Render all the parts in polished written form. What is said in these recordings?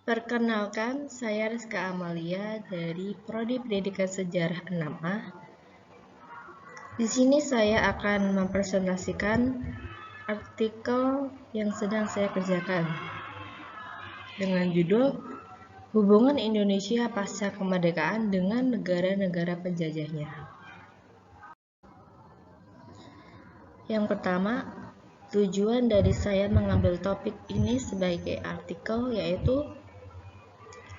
Perkenalkan, saya Rizka Amalia dari Prodi Pendidikan Sejarah 6A. Di sini saya akan mempresentasikan artikel yang sedang saya kerjakan dengan judul Hubungan Indonesia Pasca Kemerdekaan dengan Negara-Negara Penjajahnya. Yang pertama, tujuan dari saya mengambil topik ini sebagai artikel yaitu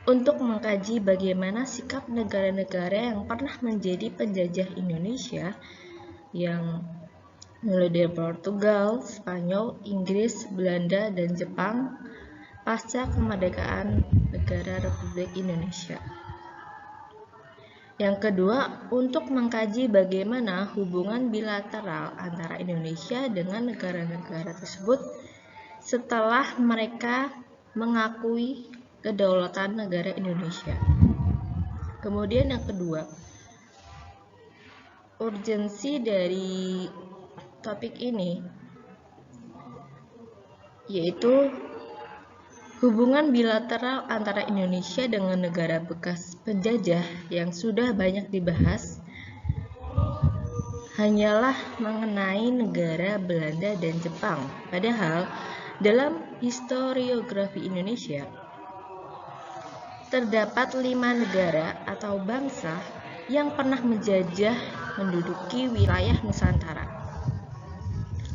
untuk mengkaji bagaimana sikap negara-negara yang pernah menjadi penjajah Indonesia yang mulai dari Portugal, Spanyol, Inggris, Belanda, dan Jepang pasca kemerdekaan negara Republik Indonesia. Yang kedua, untuk mengkaji bagaimana hubungan bilateral antara Indonesia dengan negara-negara tersebut setelah mereka mengakui kedaulatan negara Indonesia. Kemudian yang kedua, urgensi dari topik ini yaitu hubungan bilateral antara Indonesia dengan negara bekas penjajah yang sudah banyak dibahas hanyalah mengenai negara Belanda dan Jepang. Padahal dalam historiografi Indonesia terdapat 5 negara atau bangsa yang pernah menjajah menduduki wilayah Nusantara.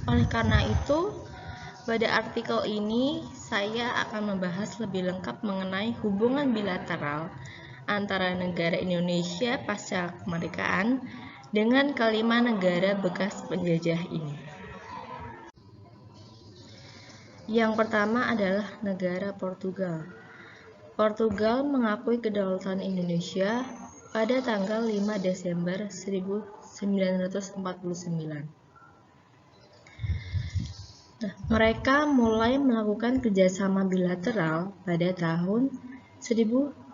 Oleh karena itu, pada artikel ini saya akan membahas lebih lengkap mengenai hubungan bilateral antara negara Indonesia pasca kemerdekaan dengan kelima negara bekas penjajah ini. Yang pertama adalah negara Portugal. Portugal mengakui kedaulatan Indonesia pada tanggal 5 Desember 1949. Mereka mulai melakukan kerjasama bilateral pada tahun 1950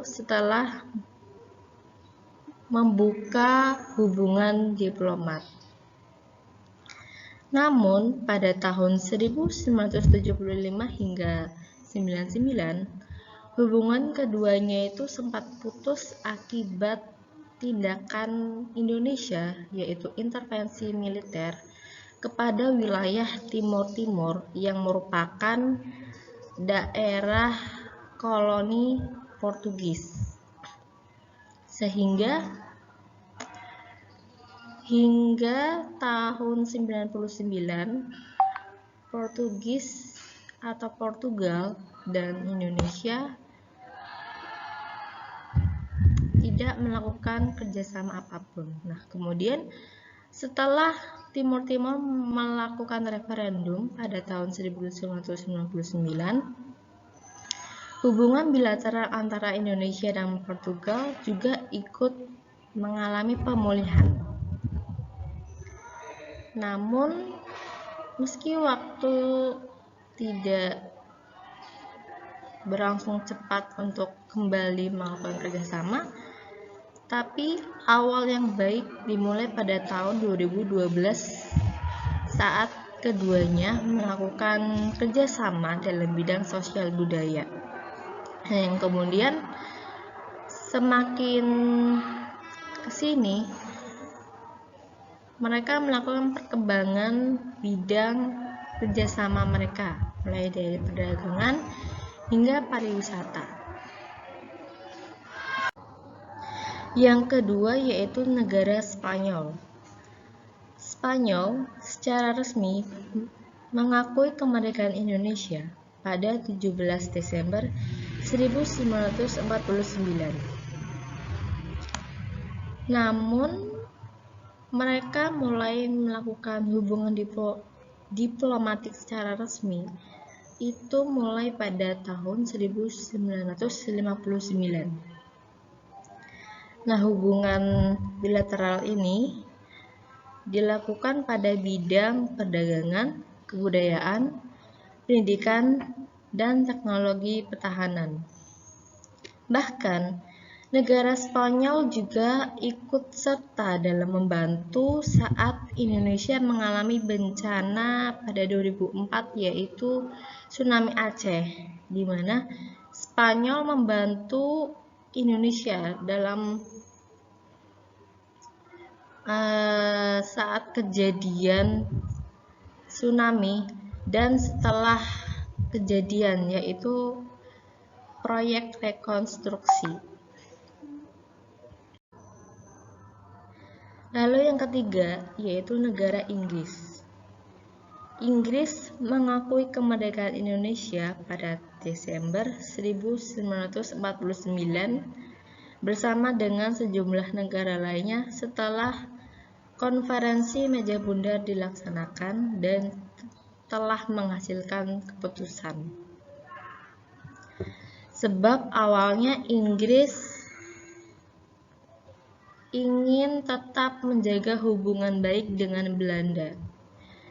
setelah membuka hubungan diplomat. Namun, pada tahun 1975 hingga 99, hubungan keduanya itu sempat putus akibat tindakan Indonesia, yaitu intervensi militer kepada wilayah Timur Timur yang merupakan daerah koloni Portugis. Sehingga hingga tahun 99, Portugis atau Portugal dan Indonesia tidak melakukan kerjasama apapun. Nah, kemudian setelah Timur Timur melakukan referendum pada tahun 1999, hubungan bilateral antara Indonesia dan Portugal juga ikut mengalami pemulihan. Namun, meski waktu tidak berlangsung cepat untuk kembali melakukan kerjasama, tapi awal yang baik dimulai pada tahun 2012 saat keduanya melakukan kerjasama dalam bidang sosial budaya. Yang kemudian semakin kesini mereka melakukan perkembangan bidang kerjasama mereka, mulai dari perdagangan hingga pariwisata. Yang kedua yaitu negara Spanyol. Spanyol secara resmi mengakui kemerdekaan Indonesia pada 17 Desember 1949. Namun, mereka mulai melakukan hubungan diplomatik secara resmi itu mulai pada tahun 1959. Nah, hubungan bilateral ini dilakukan pada bidang perdagangan, kebudayaan, pendidikan, dan teknologi pertahanan. Bahkan, Negara Spanyol juga ikut serta dalam membantu saat Indonesia mengalami bencana pada 2004, yaitu tsunami Aceh, di mana Spanyol membantu Indonesia dalam saat kejadian tsunami dan setelah kejadian, yaitu proyek rekonstruksi. Lalu yang ketiga, yaitu negara Inggris. Inggris mengakui kemerdekaan Indonesia pada Desember 1949 bersama dengan sejumlah negara lainnya setelah konferensi meja bundar dilaksanakan dan telah menghasilkan keputusan. Sebab awalnya Inggris ingin tetap menjaga hubungan baik dengan Belanda,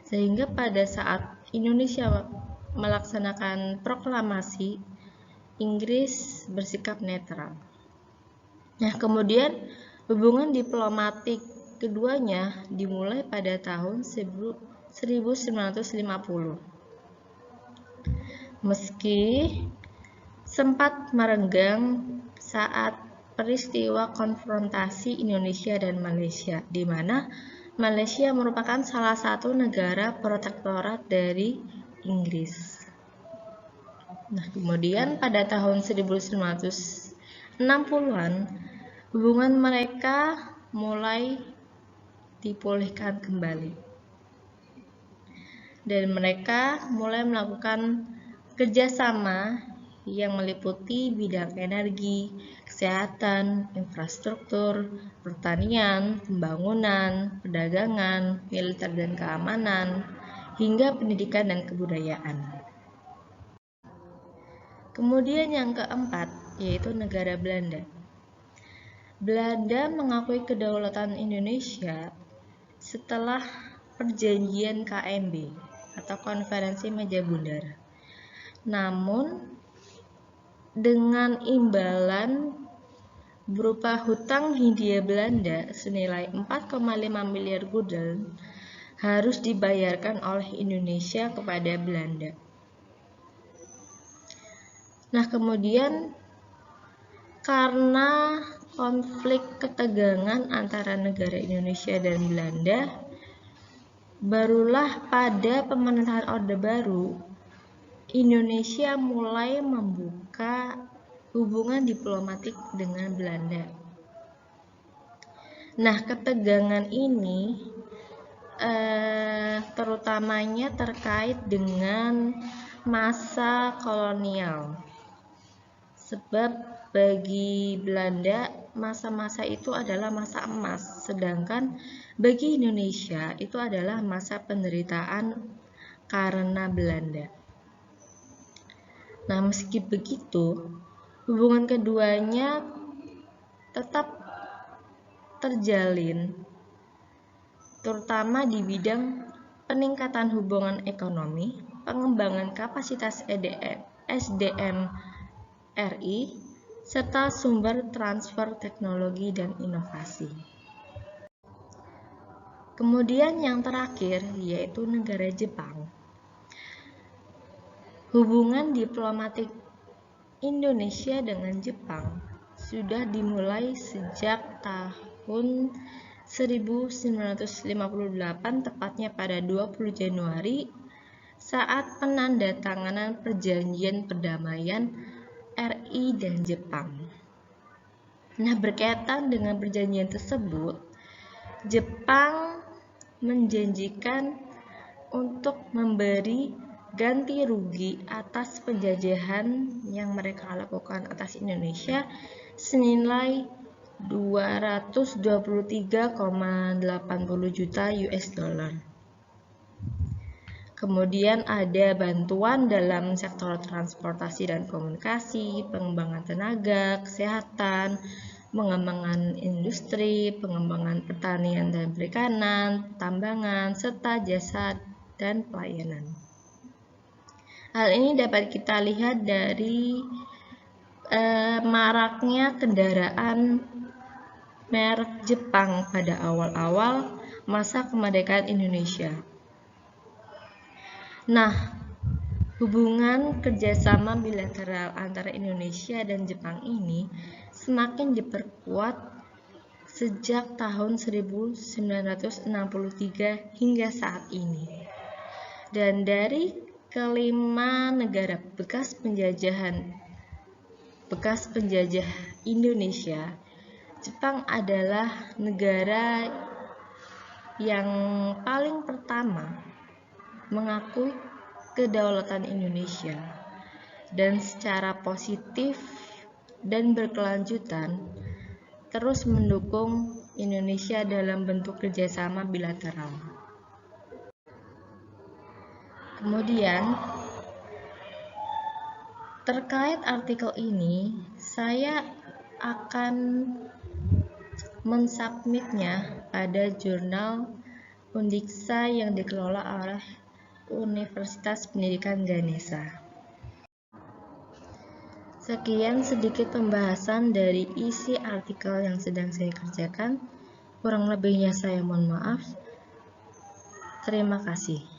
sehingga pada saat Indonesia melaksanakan proklamasi, Inggris bersikap netral. Nah, kemudian hubungan diplomatik keduanya dimulai pada tahun 1950. Meski sempat merenggang saat peristiwa konfrontasi Indonesia dan Malaysia, di mana Malaysia merupakan salah satu negara protektorat dari Inggris. Nah, kemudian pada tahun 1960-an, hubungan mereka mulai dipulihkan kembali. Dan mereka mulai melakukan kerjasama yang meliputi bidang energi, kesehatan, infrastruktur, pertanian, pembangunan, perdagangan, militer dan keamanan, hingga pendidikan dan kebudayaan. Kemudian yang keempat, yaitu negara Belanda. Belanda mengakui kedaulatan Indonesia setelah perjanjian KMB atau Konferensi Meja Bundar. Namun dengan imbalan berupa hutang Hindia Belanda senilai 4,5 miliar gulden harus dibayarkan oleh Indonesia kepada Belanda. Nah, kemudian karena konflik ketegangan antara negara Indonesia dan Belanda, barulah pada pemerintahan Orde Baru Indonesia mulai membuka hubungan diplomatik dengan Belanda. Nah, ketegangan ini terutamanya terkait dengan masa kolonial. Sebab bagi Belanda masa-masa itu adalah masa emas, sedangkan bagi Indonesia itu adalah masa penderitaan karena Belanda. Nah, meski begitu, hubungan keduanya tetap terjalin, terutama di bidang peningkatan hubungan ekonomi, pengembangan kapasitas SDM RI, serta sumber transfer teknologi dan inovasi. Kemudian yang terakhir yaitu negara Jepang. Hubungan diplomatik Indonesia dengan Jepang sudah dimulai sejak tahun 1958, tepatnya pada 20 Januari saat penandatanganan perjanjian perdamaian RI dan Jepang. Nah, berkaitan dengan perjanjian tersebut, Jepang menjanjikan untuk memberi ganti rugi atas penjajahan yang mereka lakukan atas Indonesia senilai 223,80 juta US dollar. Kemudian ada bantuan dalam sektor transportasi dan komunikasi, pengembangan tenaga, kesehatan, pengembangan industri, pengembangan pertanian dan perikanan, tambangan, serta jasa dan pelayanan. Hal ini dapat kita lihat dari maraknya kendaraan merek Jepang pada awal-awal masa kemerdekaan Indonesia. Nah, hubungan kerjasama bilateral antara Indonesia dan Jepang ini semakin diperkuat sejak tahun 1963 hingga saat ini. Dan dari kelima negara bekas penjajah Indonesia, Jepang adalah negara yang paling pertama mengakui kedaulatan Indonesia dan secara positif dan berkelanjutan terus mendukung Indonesia dalam bentuk kerjasama bilateral. Kemudian, terkait artikel ini, saya akan mensubmitnya pada jurnal Undiksa yang dikelola oleh Universitas Pendidikan Ganesha. Sekian sedikit pembahasan dari isi artikel yang sedang saya kerjakan. Kurang lebihnya saya mohon maaf. Terima kasih.